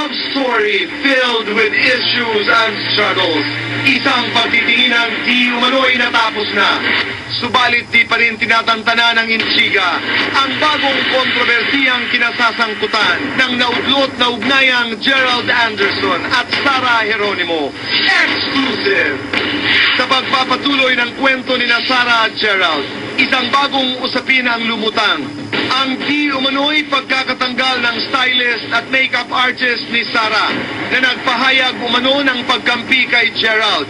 love story filled with issues and struggles. Isang pagtitingin ng di umano'y natapos na. Subalit di pa rin tinatantana ng intriga ang bagong kontrobersiyang kinasasangkutan ng naudlot na ugnayang Gerald Anderson at Sara Geronimo. Exclusive! Sa pagpapatuloy ng kwento ni Sara at Gerald, isang bagong usapin ang lumutang. Ang di umano'y pagkakatanggal ng stylist at makeup artist ni Sara na nagpahayag umano ng pagkampi kay Gerald.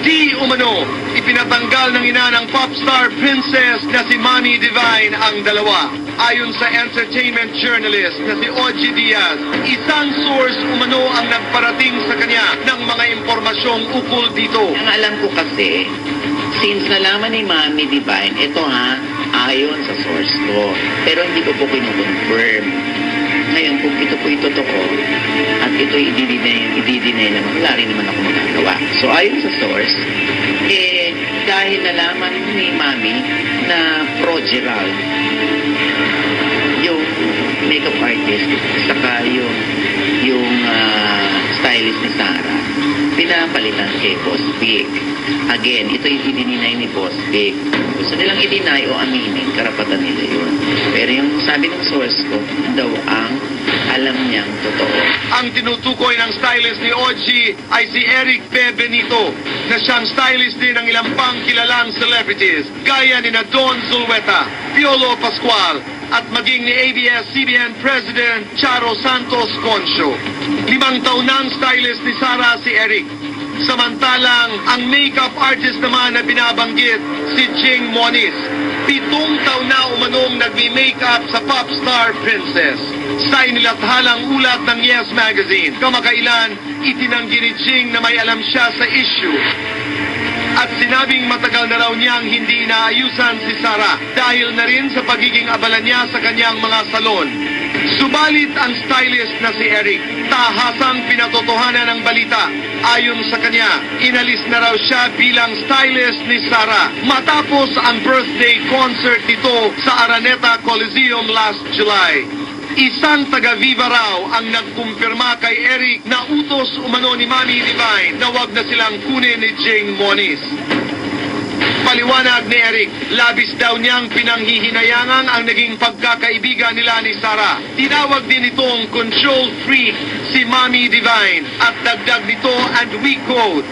Di umano, ipinatanggal ng ina ng popstar princess na si Manny Divine ang dalawa. Ayon sa entertainment journalist na si Ogie Diaz, isang source umano ang nagparating sa kanya ng mga impormasyong ukol dito. Ang alam ko kasi, since nalaman ni Mami Divine, ito ayon sa source ko. Pero hindi ko po kinukonfirm. Ngayon, kung ito po totoo, at ito i-deny naman, wala rin naman ako magagawa. So, ayon sa source, dahil nalaman ni Mami na pro-Gerald, yung makeup artist, saka yung stylist ni Sara, pinapalitan kay Boss Vic. Again, ito yung i-deny ni Boss Vic. Gusto nilang i-deny o aminin, karapatan nila yun. Pero yung sabi ng source ko, daw ang alam niyang totoo. Ang tinutukoy ng stylist ni Ogie ay si Eric P. Benito, na siyang stylist din ng ilang pang kilalang celebrities, gaya ni Don Zulueta, Piolo Pascual, at maging ni ABS-CBN President Charo Santos Concho. 5 taon na ang stylist ni Sara si Eric. Samantalang ang makeup artist naman na binabanggit si Jing Moniz. 7 taon na umanong nagmi-makeup sa popstar princess. Sa inilathalang ulat ng Yes Magazine, kamakailan itinanggi ni Jing na may alam siya sa issue. At sinabing matagal na raw niyang hindi inaayusan si Sara dahil na rin sa pagiging abala niya sa kanyang mga salon. Subalit ang stylist na si Eric, tahasang pinatotohanan ng balita. Ayon sa kanya, inalis na raw siya bilang stylist ni Sara matapos ang birthday concert nito sa Araneta Coliseum last July. Isang taga-Viva raw ang nagkumpirma kay Eric na utos umano ni Mami Divine na wag na silang kunin ni Jing Moniz. Paliwanag ni Eric, labis daw niyang pinanghihinayangan ang naging pagkakaibigan nila ni Sara. Tinawag din itong control freak si Mami Divine at dagdag nito and we quote,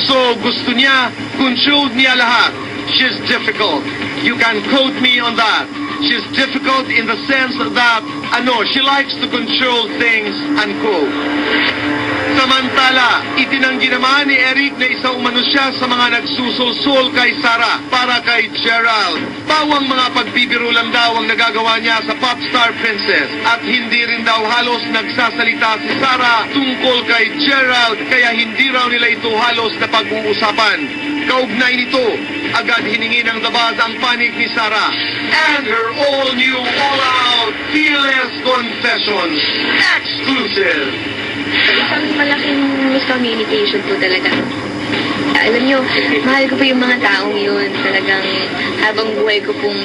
"So gusto niya, controlled niya lahat. She's difficult. You can quote me on that. She's difficult in the sense that, she likes to control things," unquote. Samantala, itinanggi naman ni Eric na isa umano siya sa mga nagsusulsol kay Sara para kay Gerald. Bawang mga pagbibiro lang daw ang nagagawa niya sa popstar princess at hindi rin daw halos nagsasalita si Sara tungkol kay Gerald kaya hindi raw nila ito halos na pag-uusapan. Kaugnay nito, agad hiningi ng labas ang panig ni Sara and her all-new, all-out, fearless confessions. Exclusive! Isang malaking miscommunication po talaga. Alam nyo, mahal ko po yung mga taong yun. Talagang habang buhay ko pong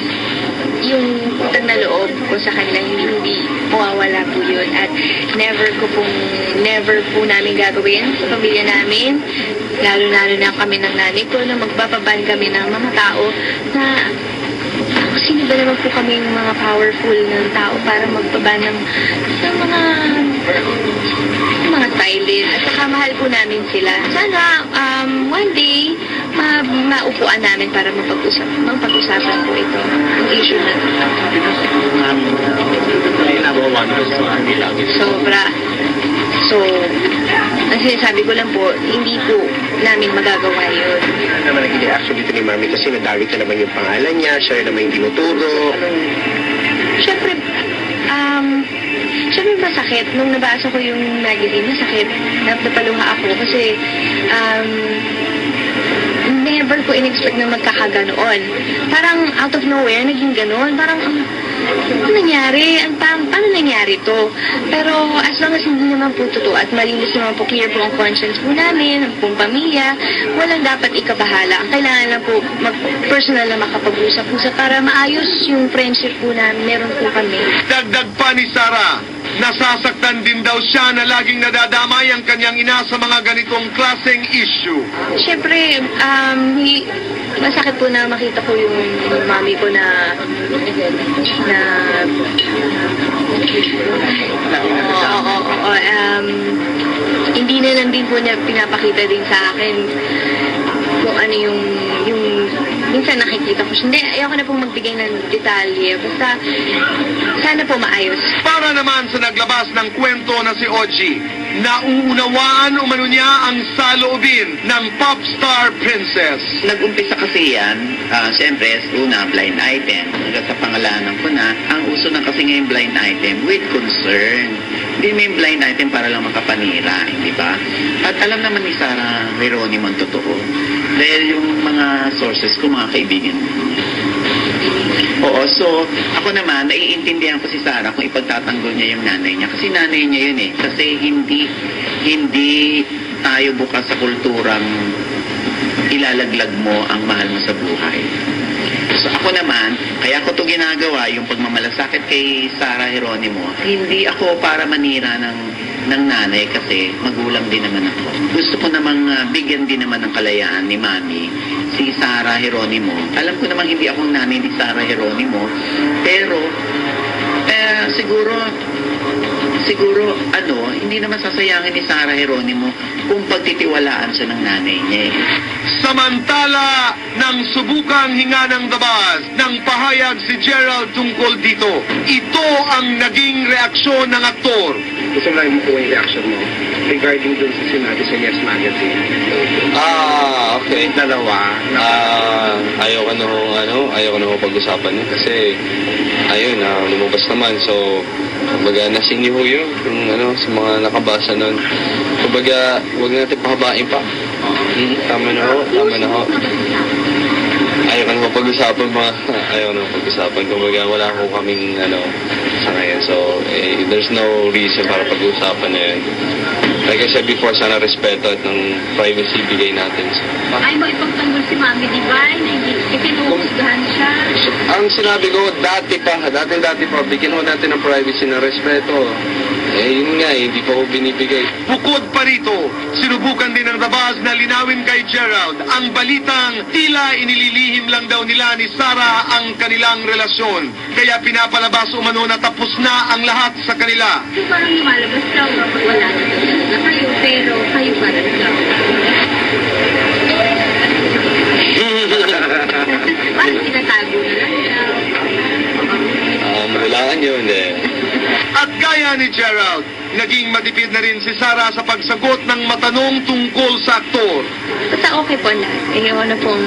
yung utang na loob ko sa kanila, hindi mawawala po yun. At never po namin gagawin sa pamilya namin. Lalo na kami ng nanay ko na magpapaban kami ng mga tao na sino ba naman po kami yung mga powerful ng tao para magpaban ng mga stylist. At saka mahal po namin sila. Sana one day maupuan namin para mapag-usapan po ito ang issue na ito. Sobra. So, ang sinasabi ko lang po, hindi po namin magagawa yun. Ano naman naging reaction dito ni Mami kasi nadawit na naman yung pangalan niya, siya rin naman yung tinuturo. Siyempre masakit. Nung nabasa ko yung magazine, masakit. Napaluha ako kasi never ko in-expect na magkakaganoon. Parang out of nowhere, naging ganoon. Parang, ano nangyari? Paano nangyari to? Pero as long as hindi naman po totoo at malinis naman po, clear po ang conscience po namin, ang pong pamilya, walang dapat ikabahala. Ang kailangan lang po personal na makapag-usap-usap para maayos yung friendship po na meron po kami. Dagdag pa ni Sara, Nasasaktan din daw siya na laging nadadamay ang kanyang ina sa mga ganitong klaseng issue. Siyempre, masakit po na makita ko yung mami ko na hindi na lang din po niya pinapakita din sa akin kung ano yung minsan nakikita ko siya. Hindi, ayoko na pong magbigay ng detalye. Basta, sana po maayos. Para naman sa naglabas ng kwento na si Oji, nauunawaan umano niya ang saloobin ng pop star princess. Nag-umpisa kasi yan, siyempre, una, blind item. Hanggang sa pangalanan ko na, ang uso na kasi ngayon blind item with concern. Hindi may blind item para lang makapanira, di ba? At alam naman ni Sarah Geronimo ang totoo. Dahil yung mga sources ko, mga kaibigan. Oo, so ako naman, naiintindihan ko si Sarah kung ipagtatanggol niya yung nanay niya. Kasi nanay niya yun eh. Kasi hindi tayo bukas sa kulturang ilalaglag mo ang mahal mo sa buhay. So ako naman, kaya ko to ginagawa, yung pagmamalasakit kay Sarah Geronimo, hindi ako para manira ng nanay kasi magulang din naman ako. Gusto ko namang bigyan din naman ng kalayaan ni Mami si Sarah Geronimo. Alam ko namang hindi akong nanay ni Sarah Geronimo, pero siguro hindi naman sasayangin ni Sarah Geronimo kung pagtitiwalaan siya ng nanay niya. Samantala, nang subukang hinga ng dabas ng pahayag si Gerald tungkol dito, ito ang naging reaksyon ng aktor. Gusto mo lang po yung reaction mo regarding dun sa sinabi sa Yes Magazine. Okay. Dalawa. Ayaw ko na pag-usapan yun kasi ayun, lumabas naman. So, kumbaga, nasiniho yun sa mga nakabasa nun. Kumbaga, huwag natin pahabain pa. Tama na ho. Ayaw ko na pag-usapan. Kumbaga, wala ko kaming sa ngayon. So, there's no reason para pag-usapan na yun. Like I said before, sana respeto at ng privacy bigay natin. Ay mo ipagtanggol si Mami Divine, ipinuhusgahan siya. Ang sinabi ko, dati pa, bigyan mo natin ng privacy na respeto. Yun nga, hindi pa ko binibigay. Bukod pa rito, sinubukan din ng dabas na linawin kay Gerald ang balitang tila inililihim lang daw nila ni Sarah ang kanilang relasyon. Kaya pinapalabas umano na tapos na ang lahat sa kanila. So parang lumalabas daw, wala na talaga kayo, pero kayo pa rin daw. Parang tinatago na lang daw. Kailangan yun At gaya ni Gerald, naging matipid na rin si Sarah sa pagsagot ng matanong tungkol sa aktor. Basta okay po na. Ayaw na pong,